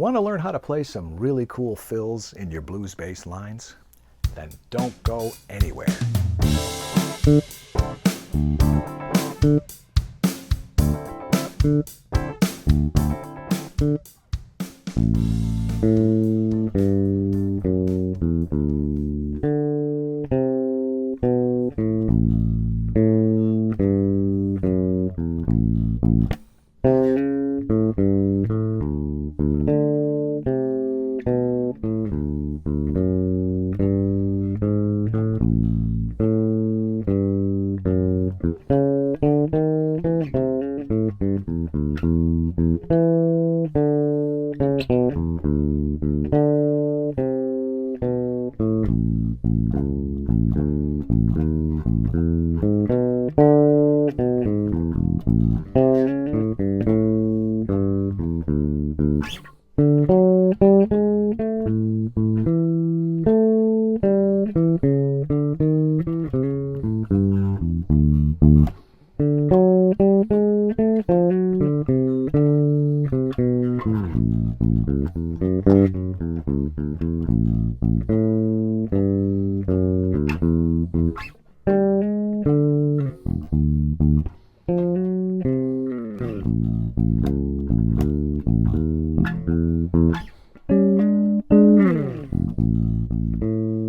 Want to learn how to play some really cool fills in your blues bass lines? Then don't go anywhere.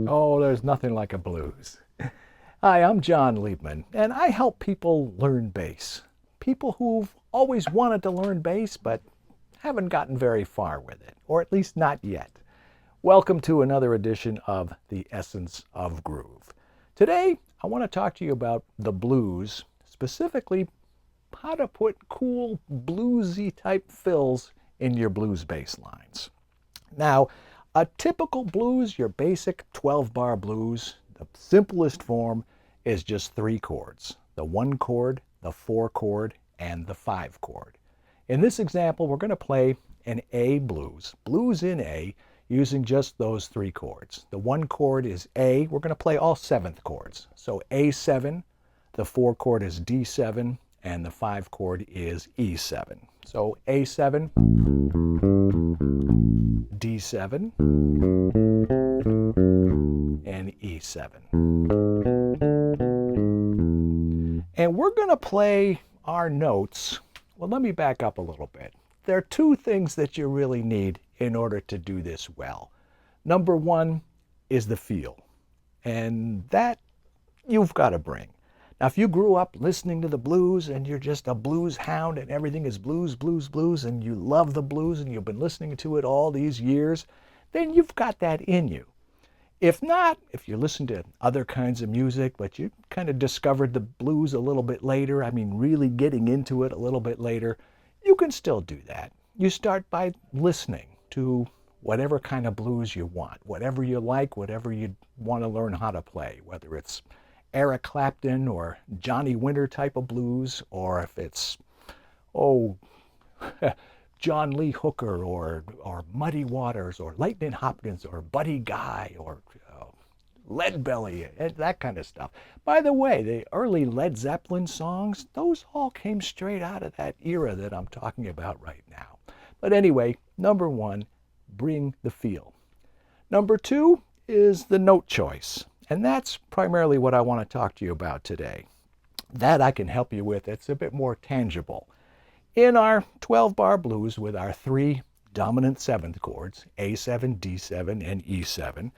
Oh, there's nothing like a blues. Hi, I'm John Liebman, and I help people learn bass. People who've always wanted to learn bass, but haven't gotten very far with it, or at least not yet. Welcome to another edition of The Essence of Groove. Today, I want to talk to you about the blues, specifically how to put cool bluesy type fills in your blues bass lines. Now, a typical blues, your basic 12-bar blues, the simplest form is just 3 chords. The 1 chord, the 4 chord, and the 5 chord. In this example, we're going to play an A blues, blues in A, using just those 3 chords. The 1 chord is A. We're going to play all 7th chords. So A7, the 4 chord is D7, and the 5 chord is E7. So A7, D7, and E7. And we're going to play our notes. Well, let me back up a little bit. There are 2 things that you really need in order to do this well. Number 1 is the feel, and that you've got to bring. Now, if you grew up listening to the blues and you're just a blues hound and everything is blues, blues, blues, and you love the blues and you've been listening to it all these years, then you've got that in you. If not, if you listen to other kinds of music, but you kind of discovered the blues a little bit later, really getting into it a little bit later, you can still do that. You start by listening to whatever kind of blues you want, whatever you like, whatever you want to learn how to play, whether it's Eric Clapton or Johnny Winter type of blues, or if it's, John Lee Hooker or Muddy Waters or Lightning Hopkins or Buddy Guy or Lead Belly, that kind of stuff. By the way, the early Led Zeppelin songs, those all came straight out of that era that I'm talking about right now. But anyway, number 1, bring the feel. Number 2 is the note choice. And that's primarily what I want to talk to you about today. That I can help you with. It's a bit more tangible. In our 12-bar blues with our 3 dominant 7th chords, A7, D7, and E7,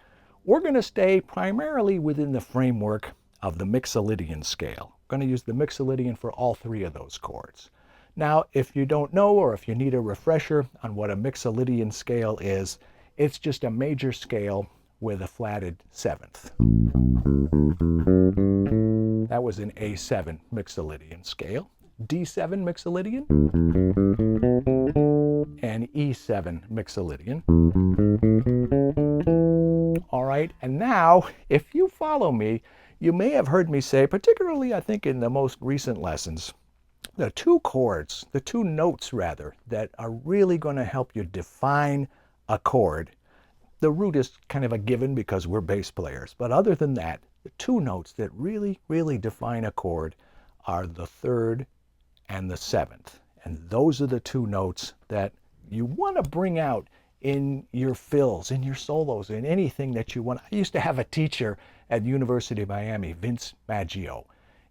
we're going to stay primarily within the framework of the Mixolydian scale. We're going to use the Mixolydian for all 3 of those chords. Now, if you don't know, or if you need a refresher on what a Mixolydian scale is, it's just a major scale with a flatted 7th. That was an A7 Mixolydian scale, D7 Mixolydian, and E7 Mixolydian. All right, and now, if you follow me, you may have heard me say, particularly I think in the most recent lessons, the 2 chords, the 2 notes rather, that are really going to help you define a chord. The root is kind of a given because we're bass players, but other than that, the 2 notes that really, really define a chord are the 3rd and the 7th. And those are the 2 notes that you want to bring out in your fills, in your solos, in anything that you want. I used to have a teacher at the University of Miami, Vince Maggio,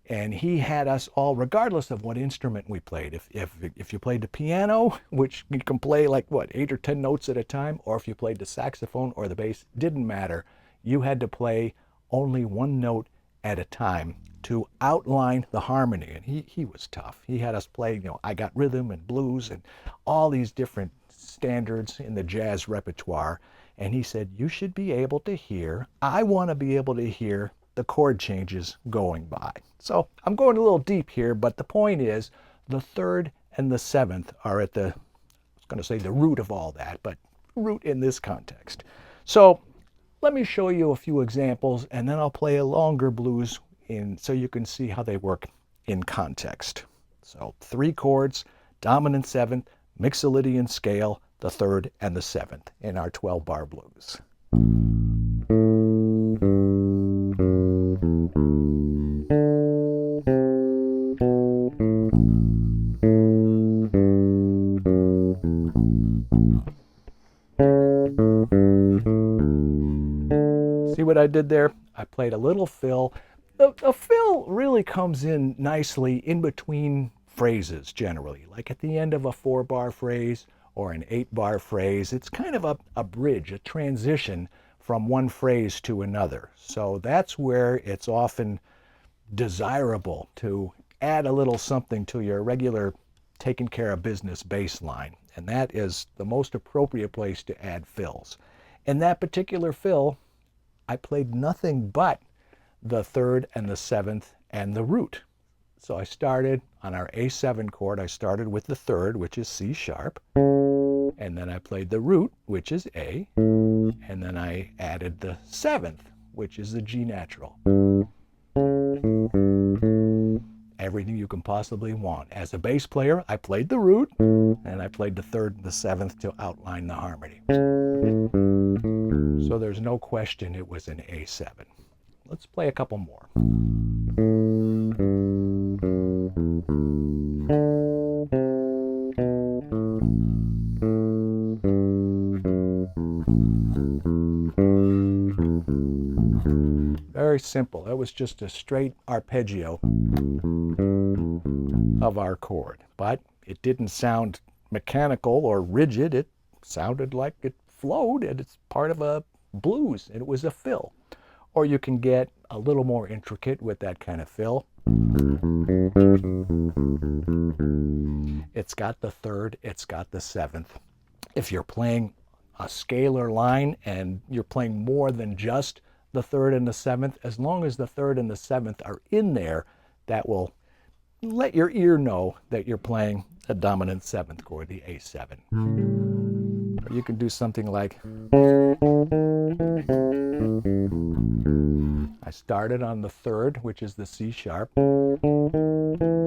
and he had us all, regardless of what instrument we played, if you played the piano, which you can play like what, 8 or 10 notes at a time, or if you played the saxophone or the bass, didn't matter. You had to play only one note at a time to outline the harmony. And he was tough. He had us play, I Got Rhythm and blues and all these different standards in the jazz repertoire. And he said, you should be able to hear, I want to be able to hear the chord changes going by. So I'm going a little deep here, but the point is the third and the seventh are at the, I was going to say the root of all that, but root in this context. So let me show you a few examples, and then I'll play a longer blues so you can see how they work in context. So 3 chords, dominant seventh, Mixolydian scale, the third and the seventh in our 12-bar blues. See what I did there? I played a little fill. The fill really comes in nicely in between phrases generally, like at the end of a 4-bar phrase or an 8-bar phrase. It's kind of a bridge, a transition from one phrase to another. So that's where it's often desirable to add a little something to your regular taking care of business bass line. And that is the most appropriate place to add fills. In that particular fill, I played nothing but the third and the seventh and the root. So I started on our A7 chord. I started with the third, which is C sharp, and then I played the root, which is A, and then I added the seventh, which is the G natural. Everything you can possibly want. As a bass player, I played the root, and I played the third and the seventh to outline the harmony. So there's no question it was an A7. Let's play a couple more. Very simple. It was just a straight arpeggio of our chord, but it didn't sound mechanical or rigid. It sounded like it flowed, and it's part of a blues, and it was a fill. Or you can get a little more intricate with that kind of fill. It's got the third, it's got the seventh. If you're playing a scalar line and you're playing more than just the third and the seventh, as long as the third and the seventh are in there, that will let your ear know that you're playing a dominant seventh chord, the A7. Or you can do something like, I started on the third, which is the C sharp,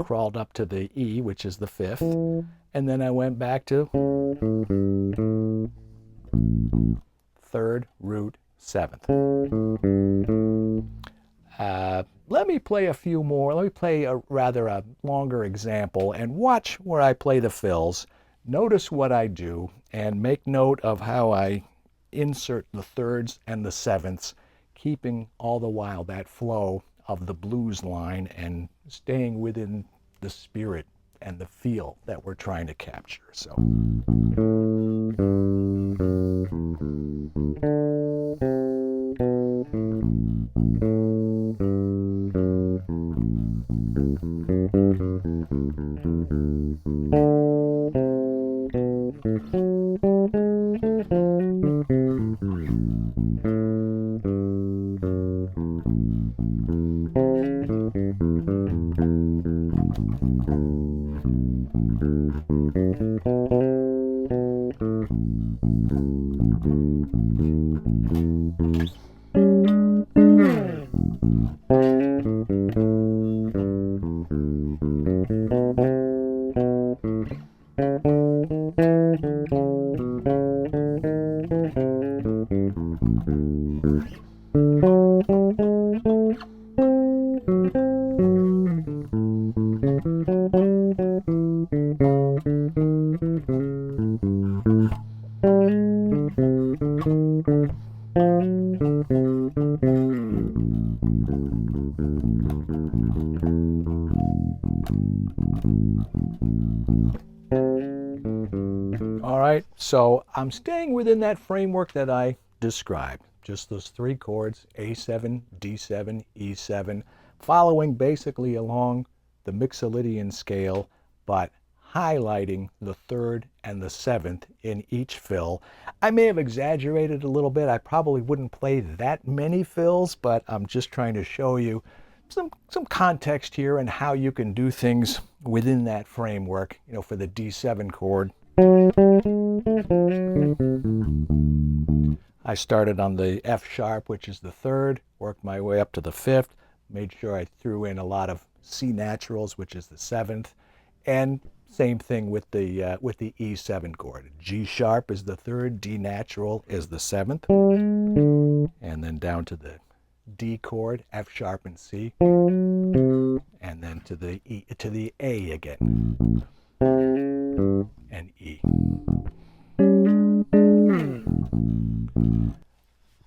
crawled up to the E, which is the fifth, and then I went back to third, root, seventh. Let me play a few more. Let me play a rather longer example and watch where I play the fills. Notice what I do and make note of how I insert the thirds and the sevenths, keeping all the while that flow of the blues line and staying within the spirit and the feel that we're trying to capture. So. So I'm staying within that framework that I described. Just those three chords, A7, D7, E7, following basically along the Mixolydian scale, but highlighting the third and the seventh in each fill. I may have exaggerated a little bit. I probably wouldn't play that many fills, but I'm just trying to show you some context here and how you can do things within that framework. For the D7 chord, I started on the F sharp, which is the third, worked my way up to the fifth, made sure I threw in a lot of C naturals, which is the seventh, and same thing with the E7 chord. G sharp is the third, D natural is the seventh, and then down to the D chord, F sharp and C, and then to the A again, and E.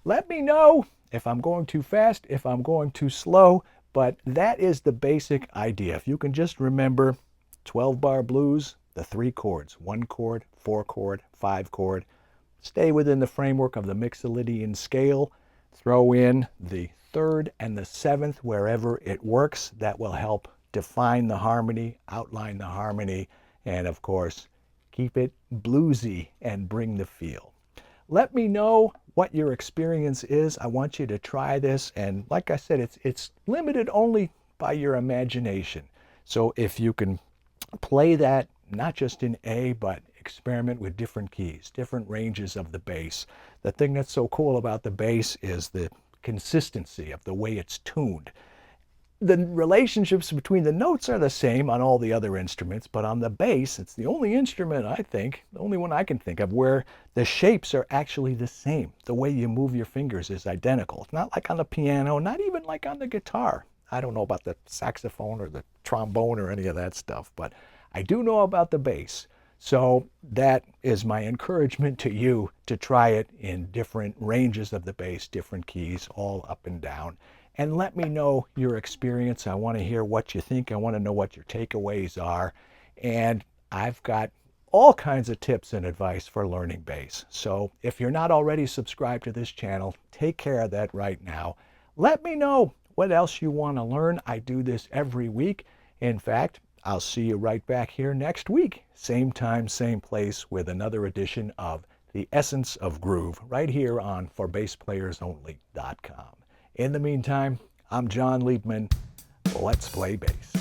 Let me know if I'm going too fast, if I'm going too slow, but that is the basic idea. If you can just remember 12-bar blues, the three chords, 1 chord, 4 chord, 5 chord, stay within the framework of the Mixolydian scale, throw in the third and the seventh wherever it works. That will help define the harmony, outline the harmony, and of course, keep it bluesy and bring the feel. Let me know what your experience is. I want you to try this, and like I said, it's limited only by your imagination. So if you can play that not just in A, but experiment with different keys, different ranges of the bass. The thing that's so cool about the bass is the consistency of the way it's tuned. The relationships between the notes are the same on all the other instruments, but on the bass, it's the only instrument, I think, the only one I can think of, where the shapes are actually the same. The way you move your fingers is identical. It's not like on the piano, not even like on the guitar. I don't know about the saxophone or the trombone or any of that stuff, but I do know about the bass. So that is my encouragement to you to try it in different ranges of the bass, different keys, all up and down. And let me know your experience. I want to hear what you think. I want to know what your takeaways are. And I've got all kinds of tips and advice for learning bass. So if you're not already subscribed to this channel, take care of that right now. Let me know what else you want to learn. I do this every week. In fact, I'll see you right back here next week. Same time, same place, with another edition of The Essence of Groove right here on ForBassPlayersOnly.com. In the meantime, I'm John Liebman. Let's play bass.